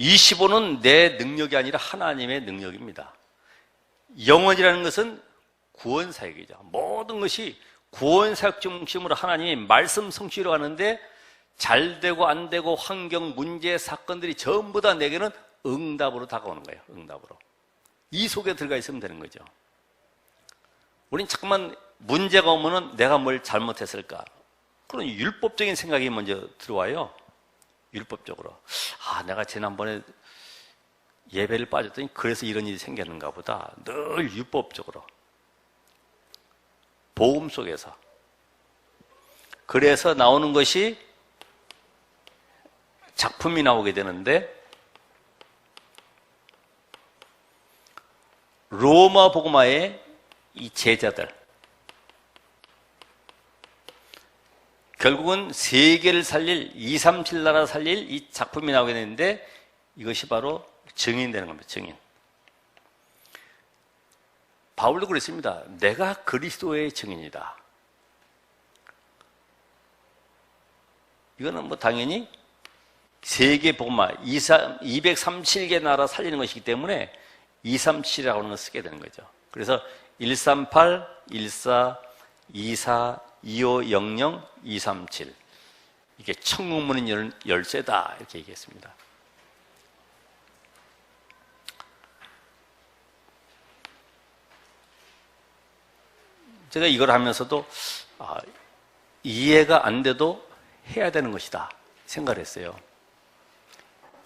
25는 내 능력이 아니라 하나님의 능력입니다. 영원이라는 것은 구원사역이죠. 모든 것이 구원사역 중심으로 하나님이 말씀 성취로 하는데 잘 되고 안 되고 환경, 문제, 사건들이 전부 다 내게는 응답으로 다가오는 거예요. 응답으로. 이 속에 들어가 있으면 되는 거죠. 우린 자꾸만 문제가 오면은 내가 뭘 잘못했을까? 그런 율법적인 생각이 먼저 들어와요. 율법적으로. 아, 내가 지난번에 예배를 빠졌더니 그래서 이런 일이 생겼는가 보다. 늘 율법적으로. 복음 속에서. 그래서 나오는 것이 작품이 나오게 되는데 로마 복음화의 이 제자들 결국은 세계를 살릴 237 나라 살릴 이 작품이 나오게 되는데 이것이 바로 증인되는 겁니다. 증인. 바울도 그랬습니다. 내가 그리스도의 증인이다. 이거는 뭐 당연히 세계 복음화 237개 나라 살리는 것이기 때문에 237이라고 하는 걸 쓰게 되는 거죠. 그래서 138, 14, 24, 25, 00, 237 이게 천국문은 열쇠다 이렇게 얘기했습니다. 제가 이걸 하면서도 이해가 안 돼도 해야 되는 것이다 생각을 했어요.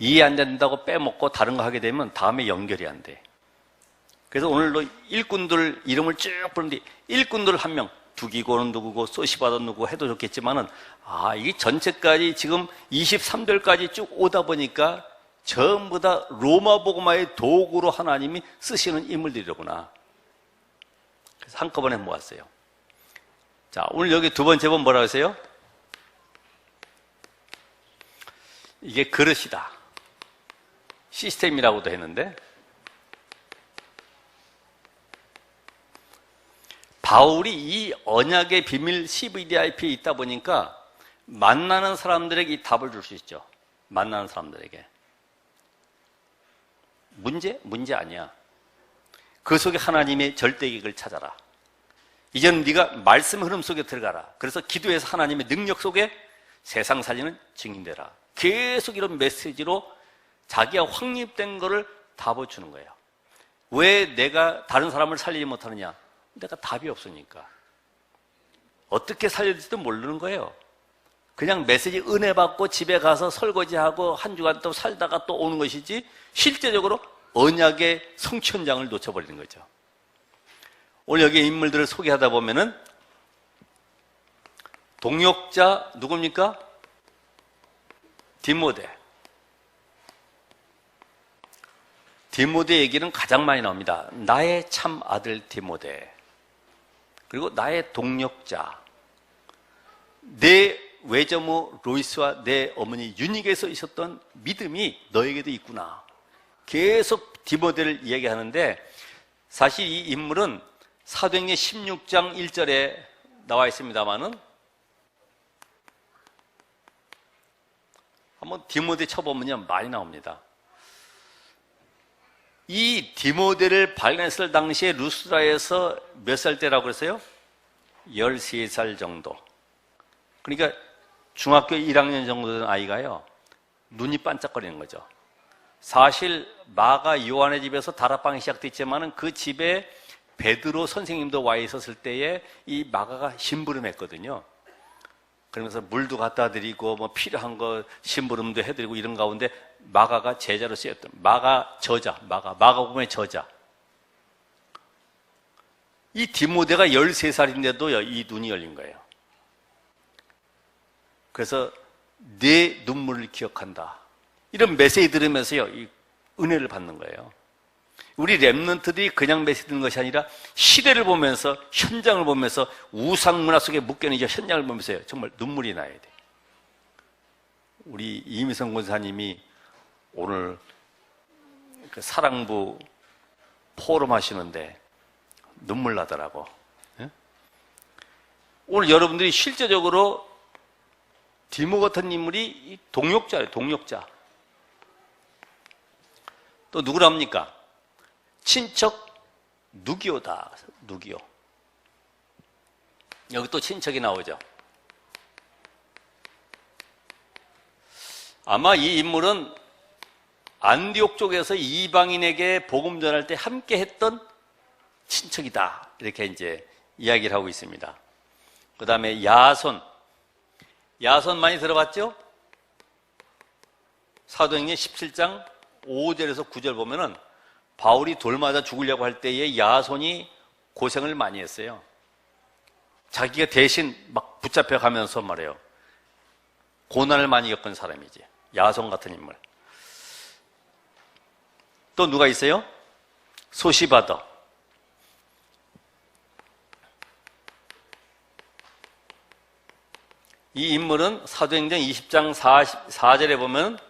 이해 안 된다고 빼먹고 다른 거 하게 되면 다음에 연결이 안 돼. 그래서 오늘도 일꾼들 이름을 쭉 부르는데 일꾼들 한 명, 두기고는 누구고 소시바도 누구고 해도 좋겠지만은 이게 전체까지 지금 23절까지 쭉 오다 보니까 전부 다 로마 복음화의 도구로 하나님이 쓰시는 인물들이로구나. 그래서 한꺼번에 모았어요. 자, 오늘 여기 두 번째 번 뭐라고 하세요? 이게 그릇이다. 시스템이라고도 했는데 바울이 이 언약의 비밀 CVDIP에 있다 보니까 만나는 사람들에게 이 답을 줄 수 있죠. 만나는 사람들에게. 문제 아니야. 그 속에 하나님의 절대 계획을 찾아라. 이제는 네가 말씀 흐름 속에 들어가라. 그래서 기도해서 하나님의 능력 속에 세상 살리는 증인되라. 계속 이런 메시지로 자기가 확립된 거를 답을 주는 거예요. 왜 내가 다른 사람을 살리지 못하느냐? 내가 답이 없으니까. 어떻게 살려야 될지도 모르는 거예요. 그냥 메시지 은혜 받고 집에 가서 설거지하고 한 주간 또 살다가 또 오는 것이지 실제적으로 언약의 성취 현장을 놓쳐버리는 거죠. 오늘 여기 인물들을 소개하다 보면은 동역자 누굽니까? 디모데 얘기는 가장 많이 나옵니다. 나의 참 아들 디모데, 그리고 나의 동력자, 내 외조모 로이스와 내 어머니 유닉에서 있었던 믿음이 너에게도 있구나. 계속 디모데를 이야기하는데, 사실 이 인물은 사도행전 16장 1절에 나와 있습니다만은, 한번 디모데 쳐보면요 많이 나옵니다. 이 디모데를 발견했을 당시에 루스드라에서 몇 살 때라고 그랬어요? 13살 정도. 그러니까 중학교 1학년 정도 된 아이가요, 눈이 반짝거리는 거죠. 사실 마가 요한의 집에서 다락방이 시작됐지만은 그 집에 베드로 선생님도 와 있었을 때에 이 마가가 심부름했거든요. 그러면서 물도 갖다 드리고 뭐 필요한 거 심부름도 해드리고 이런 가운데 마가가 제자로 쓰였던, 마가 저자, 마가복음의 저자. 이 디모데가 13살인데도요 이 눈이 열린 거예요. 그래서 내 눈물을 기억한다, 이런 메시지 들으면서요 이 은혜를 받는 거예요. 우리 랩런트들이 그냥 메시지 듣는 것이 아니라 시대를 보면서, 현장을 보면서, 우상문화 속에 묶여있는 현장을 보면서요 정말 눈물이 나야 돼. 우리 이미성 권사님이 오늘 그 사랑부 포럼 하시는데 눈물 나더라고. 예? 오늘 여러분들이 실제적으로 디모 같은 인물이 동역자예요, 동역자. 또 누구랍니까? 친척 누기오다. 누기오. 여기 또 친척이 나오죠. 아마 이 인물은 안디옥 쪽에서 이방인에게 복음 전할 때 함께 했던 친척이다, 이렇게 이제 이야기를 하고 있습니다. 그 다음에 야손. 야손 많이 들어봤죠? 사도행전 17장 5절에서 9절 보면은 바울이 돌 맞아 죽으려고 할 때에 야손이 고생을 많이 했어요. 자기가 대신 막 붙잡혀 가면서 말해요. 고난을 많이 겪은 사람이지. 야손 같은 인물. 또 누가 있어요? 소시바더. 이 인물은 사도행전 20장 4절에 보면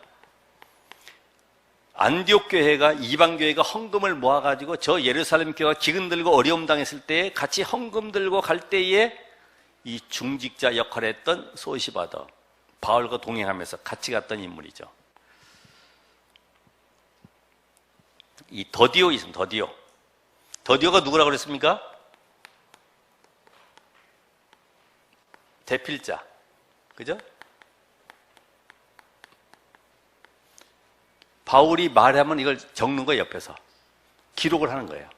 안디옥 교회가, 이방 교회가 헌금을 모아가지고 저 예루살렘 교회가 기근 들고 어려움 당했을 때에 같이 헌금 들고 갈 때에 이 중직자 역할을 했던 소시바더, 바울과 동행하면서 같이 갔던 인물이죠. 이 더디오 있습니다. 더디오. 더디오가 누구라고 그랬습니까? 대필자. 그죠? 바울이 말하면 이걸 적는 거예요. 옆에서 기록을 하는 거예요.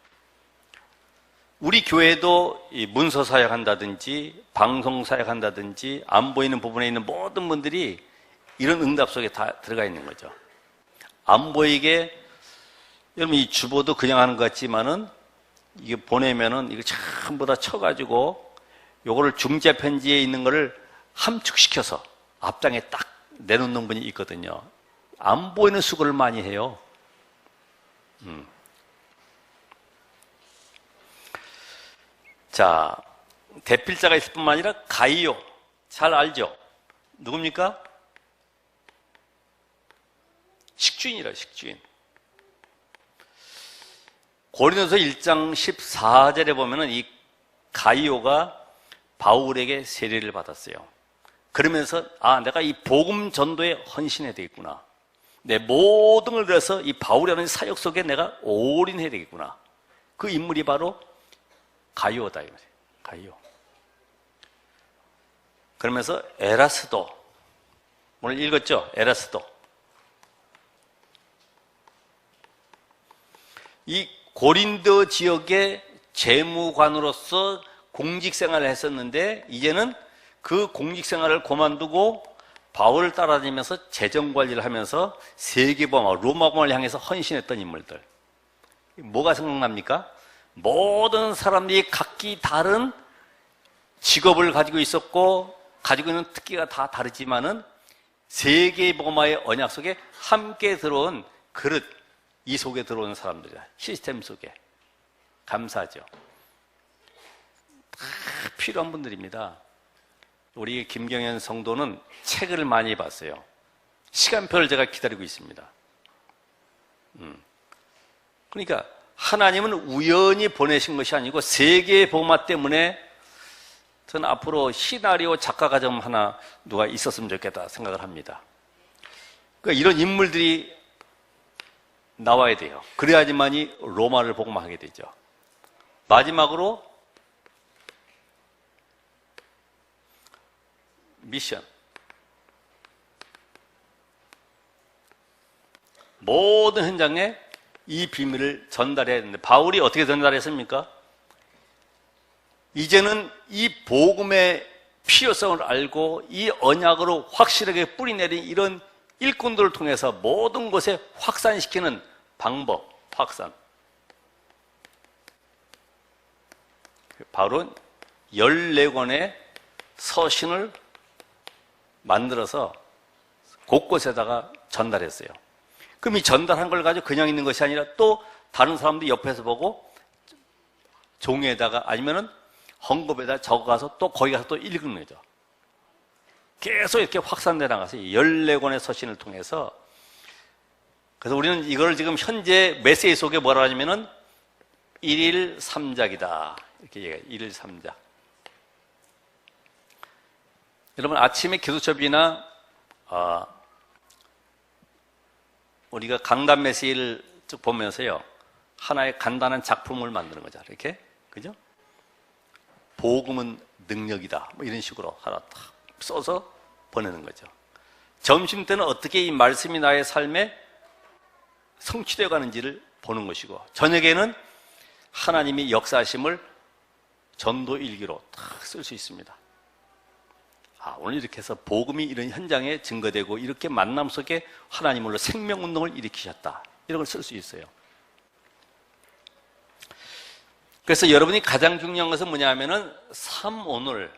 우리 교회도 이 문서 사역한다든지 방송 사역한다든지 안 보이는 부분에 있는 모든 분들이 이런 응답 속에 다 들어가 있는 거죠. 안 보이게, 여러분 이 주보도 그냥 하는 것 같지만은 이게 보내면은 이거 전부 다 쳐가지고 요거를 중재 편지에 있는 거를 함축시켜서 앞장에 딱 내놓는 분이 있거든요. 안 보이는 수고를 많이 해요. 자, 대필자가 있을 뿐만 아니라 가이오. 잘 알죠? 누굽니까? 식주인이라, 식주인. 고린도서 1장 14절에 보면은 이 가이오가 바울에게 세례를 받았어요. 그러면서 내가 이 복음 전도에 헌신해야 되겠구나. 내 모든 걸 들여서 이 바울이라는 사역 속에 내가 올인해야 되겠구나. 그 인물이 바로 가이오다. 가이오. 그러면서 에라스도, 오늘 읽었죠? 에라스도. 이 고린도 지역의 재무관으로서 공직 생활을 했었는데 이제는 그 공직 생활을 그만두고 바울을 따라다니면서 재정관리를 하면서 세계범화, 로마범을 향해서 헌신했던 인물들. 뭐가 생각납니까? 모든 사람들이 각기 다른 직업을 가지고 있었고 가지고 있는 특기가 다 다르지만은 세계범화의 언약 속에 함께 들어온 그릇, 이 속에 들어오는 사람들이다. 시스템 속에. 감사하죠. 다 필요한 분들입니다. 우리 김경현 성도는 책을 많이 봤어요. 시간표를 제가 기다리고 있습니다. 그러니까 하나님은 우연히 보내신 것이 아니고 세계의 복음화 때문에 저는 앞으로 시나리오 작가가 좀 하나 누가 있었으면 좋겠다 생각을 합니다. 그러니까 이런 인물들이 나와야 돼요. 그래야지만이 로마를 복음화하게 되죠. 마지막으로 미션. 모든 현장에 이 비밀을 전달해야 되는데 바울이 어떻게 전달했습니까? 이제는 이 복음의 필요성을 알고 이 언약으로 확실하게 뿌리내린 이런 일꾼들을 통해서 모든 곳에 확산시키는 방법, 확산. 바울은 14권의 서신을 만들어서 곳곳에다가 전달했어요. 그럼 이 전달한 걸 가지고 그냥 있는 것이 아니라 또 다른 사람들이 옆에서 보고 종이에다가 아니면은 헝겊에다 적어가서 또 거기 가서 또 읽는 거죠. 계속 이렇게 확산돼 나가서 14권의 서신을 통해서. 그래서 우리는 이걸 지금 현재 메시지 속에 뭐라 하냐면은 1일 3작이다. 이렇게 얘기해요. 1일 3작. 여러분 아침에 기도첩이나 우리가 강단 메시지를 쭉 보면서요, 하나의 간단한 작품을 만드는 거죠. 이렇게. 그죠? 복음은 능력이다. 뭐 이런 식으로 하나 딱 써서 보내는 거죠. 점심 때는 어떻게 이 말씀이 나의 삶에 성취되어 가는지를 보는 것이고, 저녁에는 하나님이 역사하심을 전도 일기로 딱 쓸 수 있습니다. 오늘 이렇게 해서 복음이 이런 현장에 증거되고 이렇게 만남 속에 하나님으로 생명운동을 일으키셨다. 이런 걸 쓸 수 있어요. 그래서 여러분이 가장 중요한 것은 뭐냐 하면은 삼오늘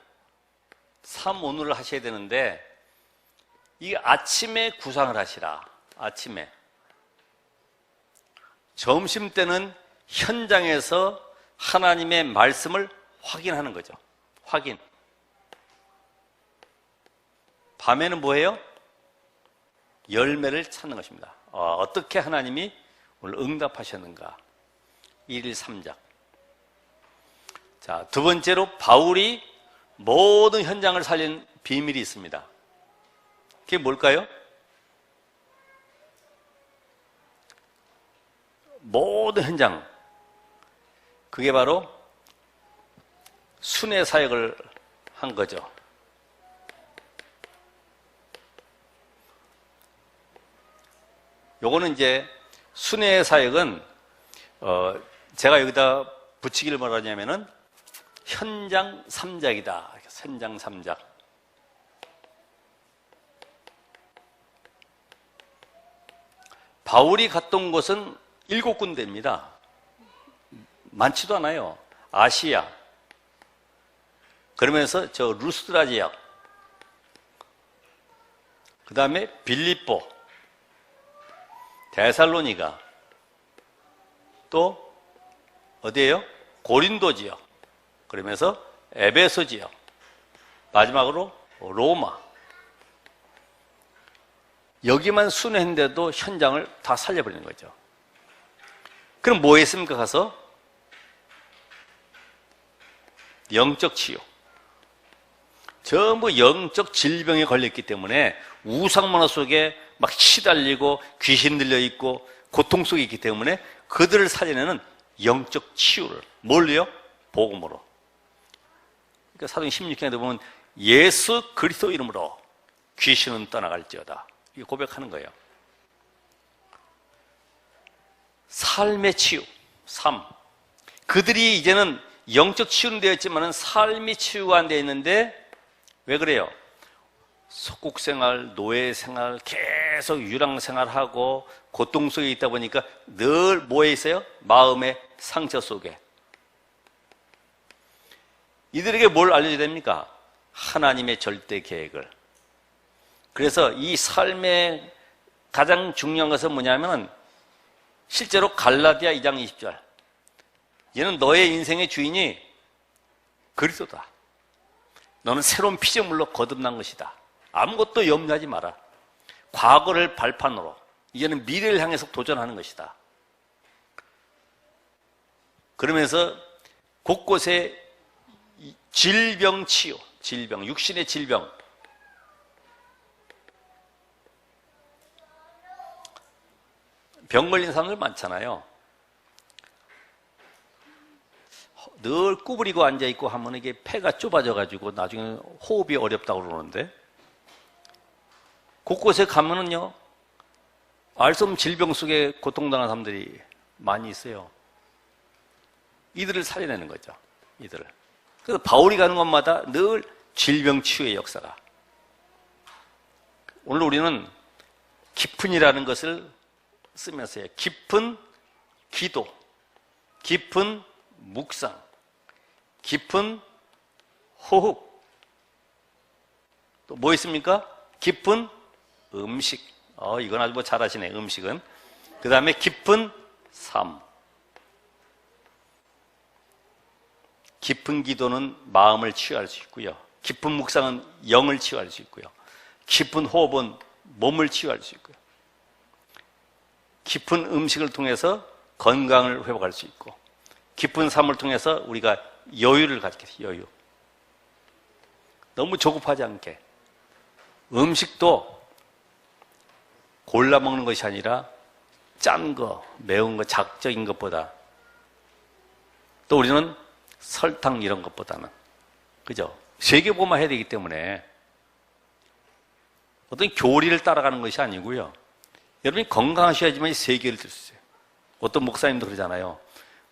하셔야 되는데, 이게 아침에 구상을 하시라. 아침에. 점심 때는 현장에서 하나님의 말씀을 확인하는 거죠. 확인. 밤에는 뭐예요? 열매를 찾는 것입니다. 어떻게 하나님이 오늘 응답하셨는가? 1일 3작. 자, 두 번째로 바울이 모든 현장을 살린 비밀이 있습니다. 그게 뭘까요? 모든 현장. 그게 바로 순회 사역을 한 거죠. 요거는 이제 순회 사역은 제가 여기다 붙이기를 뭐라 하냐면은 현장 3작이다. 현장 3작. 바울이 갔던 곳은 7군데입니다. 많지도 않아요. 아시아. 그러면서 저 루스드라 지역. 그 다음에 빌립보. 데살로니가. 또 어디예요? 고린도 지역. 그러면서 에베소 지역. 마지막으로 로마. 여기만 순회했는데도 현장을 다 살려버리는 거죠. 그럼 뭐 했습니까? 가서 영적 치유. 전부 영적 질병에 걸렸기 때문에 우상문화 속에 막 시달리고 귀신 들려있고 고통 속에 있기 때문에 그들을 살려내는 영적 치유를 뭘로요? 복음으로. 그러니까 사도행 16장에 보면 예수 그리스도 이름으로 귀신은 떠나갈지어다. 이게 고백하는 거예요. 삶의 치유, 삶. 그들이 이제는 영적 치유는 되었지만 삶이 치유가 안 되어 있는데 왜 그래요? 속국생활, 노예생활, 계속 유랑생활하고 고통 속에 있다 보니까 늘 뭐에 있어요? 마음의 상처 속에. 이들에게 뭘 알려줘야 됩니까? 하나님의 절대 계획을. 그래서 이 삶의 가장 중요한 것은 뭐냐면 실제로 갈라디아 2장 20절. 얘는 너의 인생의 주인이 그리스도다. 너는 새로운 피조물로 거듭난 것이다. 아무것도 염려하지 마라. 과거를 발판으로 이제는 미래를 향해서 도전하는 것이다. 그러면서 곳곳에 질병 치유, 질병, 육신의 질병, 병 걸린 사람들 많잖아요. 늘 구부리고 앉아있고 하면 이게 폐가 좁아져가지고 나중에 호흡이 어렵다고 그러는데, 곳곳에 가면은요, 알 수 없는 질병 속에 고통당하는 사람들이 많이 있어요. 이들을 살려내는 거죠. 이들을. 그래서 바울이 가는 곳마다 늘 질병 치유의 역사가. 오늘 우리는 깊은이라는 것을 쓰면서요. 깊은 기도, 깊은 묵상, 깊은 호흡. 또 뭐 있습니까? 깊은 음식. 이건 아주 뭐 잘하시네, 음식은. 그 다음에 깊은 삶. 깊은 기도는 마음을 치유할 수 있고요. 깊은 묵상은 영을 치유할 수 있고요. 깊은 호흡은 몸을 치유할 수 있고요. 깊은 음식을 통해서 건강을 회복할 수 있고, 깊은 삶을 통해서 우리가 여유를 갖게 돼요. 여유. 너무 조급하지 않게. 음식도 골라 먹는 것이 아니라 짠 거, 매운 거, 자극적인 것보다, 또 우리는 설탕 이런 것보다는, 그죠? 세계보만 해야 되기 때문에 어떤 교리를 따라가는 것이 아니고요. 여러분이 건강하셔야지만 세계를 들 수 있어요. 어떤 목사님도 그러잖아요.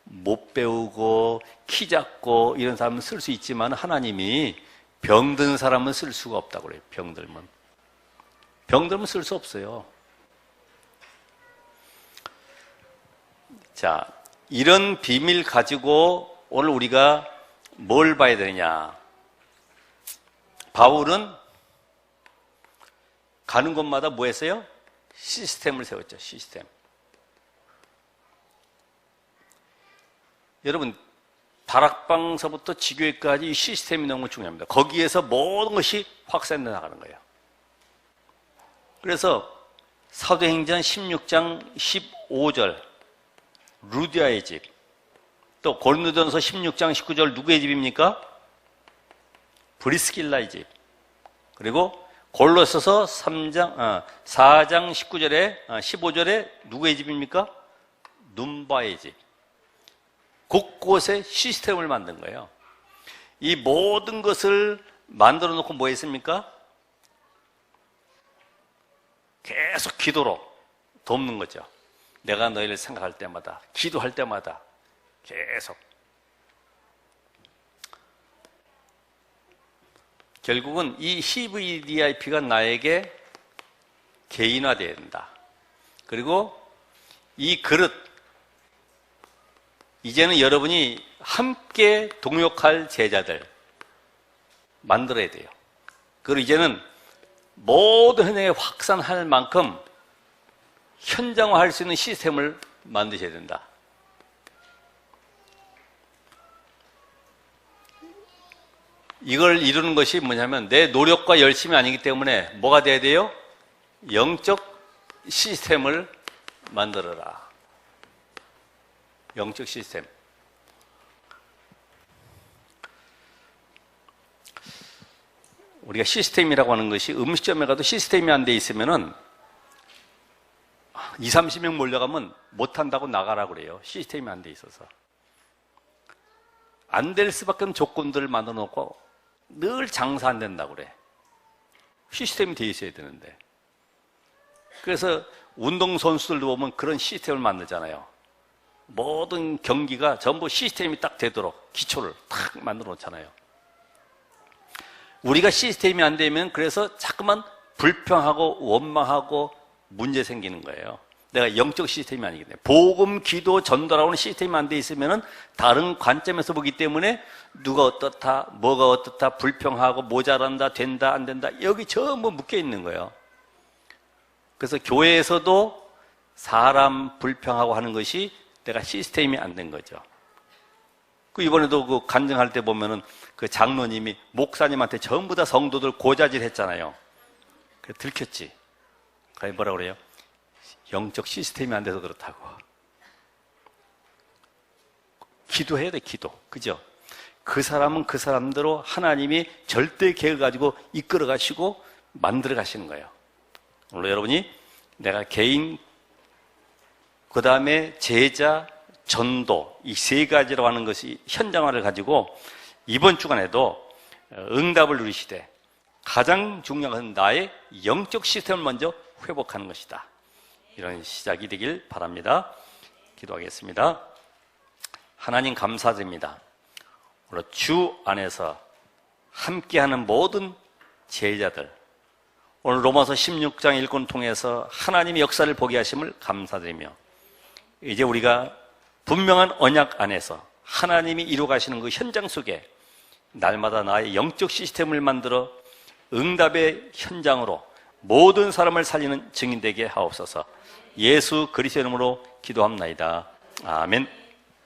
못 배우고 키 작고 이런 사람은 쓸 수 있지만 하나님이 병든 사람은 쓸 수가 없다고 그래요. 병들면 쓸 수 없어요. 자, 이런 비밀 가지고 오늘 우리가 뭘 봐야 되느냐. 바울은 가는 곳마다 뭐 했어요? 시스템을 세웠죠. 시스템. 여러분, 다락방서부터 지교회까지 이 시스템이 너무 중요합니다. 거기에서 모든 것이 확산돼 나가는 거예요. 그래서 사도행전 16장 15절 루디아의 집, 또 고린도전서 16장 19절 누구의 집입니까? 브리스길라의 집. 그리고 골로새서 4장 19절에 15절에 누구의 집입니까? 눈바의 집. 곳곳에 시스템을 만든 거예요. 이 모든 것을 만들어 놓고 뭐 했습니까? 계속 기도로 돕는 거죠. 내가 너희를 생각할 때마다, 기도할 때마다 계속. 결국은 이 CVDIP가 나에게 개인화되어야 된다. 그리고 이 그릇, 이제는 여러분이 함께 동역할 제자들 만들어야 돼요. 그리고 이제는 모든 현장에 확산할 만큼 현장화할 수 있는 시스템을 만드셔야 된다. 이걸 이루는 것이 뭐냐면 내 노력과 열심이 아니기 때문에 뭐가 돼야 돼요? 영적 시스템을 만들어라. 영적 시스템. 우리가 시스템이라고 하는 것이 음식점에 가도 시스템이 안 돼 있으면은 20, 30명 몰려가면 못한다고 나가라고 그래요. 시스템이 안 돼 있어서. 안 될 수밖에 없는 조건들을 만들어 놓고 늘 장사 안 된다고 그래. 시스템이 돼 있어야 되는데. 그래서 운동선수들도 보면 그런 시스템을 만들잖아요. 모든 경기가 전부 시스템이 딱 되도록 기초를 탁 만들어 놓잖아요. 우리가 시스템이 안 되면 그래서 자꾸만 불평하고 원망하고 문제 생기는 거예요. 내가 영적 시스템이 아니기 때문에. 복음, 기도, 전도라고는 시스템이 안 돼 있으면은 다른 관점에서 보기 때문에 누가 어떻다, 뭐가 어떻다, 불평하고 모자란다, 된다, 안 된다, 여기 전부 묶여 있는 거예요. 그래서 교회에서도 사람 불평하고 하는 것이 내가 시스템이 안 된 거죠. 그 이번에도 그 간증할 때 보면은 그 장로님이 목사님한테 전부 다 성도들 고자질 했잖아요. 그래 들켰지. 그래 뭐라 그래요? 영적 시스템이 안 돼서 그렇다고. 기도해야 돼, 기도. 그죠? 그 사람은 그 사람대로 하나님이 절대 계획을 가지고 이끌어 가시고 만들어 가시는 거예요. 물론 여러분이 내가 개인, 그 다음에 제자, 전도, 이 세 가지로 하는 것이 현장화를 가지고 이번 주간에도 응답을 누리시되 가장 중요한 것은 나의 영적 시스템을 먼저 회복하는 것이다. 이런 시작이 되길 바랍니다. 기도하겠습니다. 하나님 감사드립니다. 오늘 주 안에서 함께하는 모든 제자들, 오늘 로마서 16장 읽고는 통해서 하나님의 역사를 보게 하심을 감사드리며 이제 우리가 분명한 언약 안에서 하나님이 이루어 가시는 그 현장 속에 날마다 나의 영적 시스템을 만들어 응답의 현장으로 모든 사람을 살리는 증인되게 하옵소서. 예수 그리스도의 이름으로 기도합나이다. 아멘.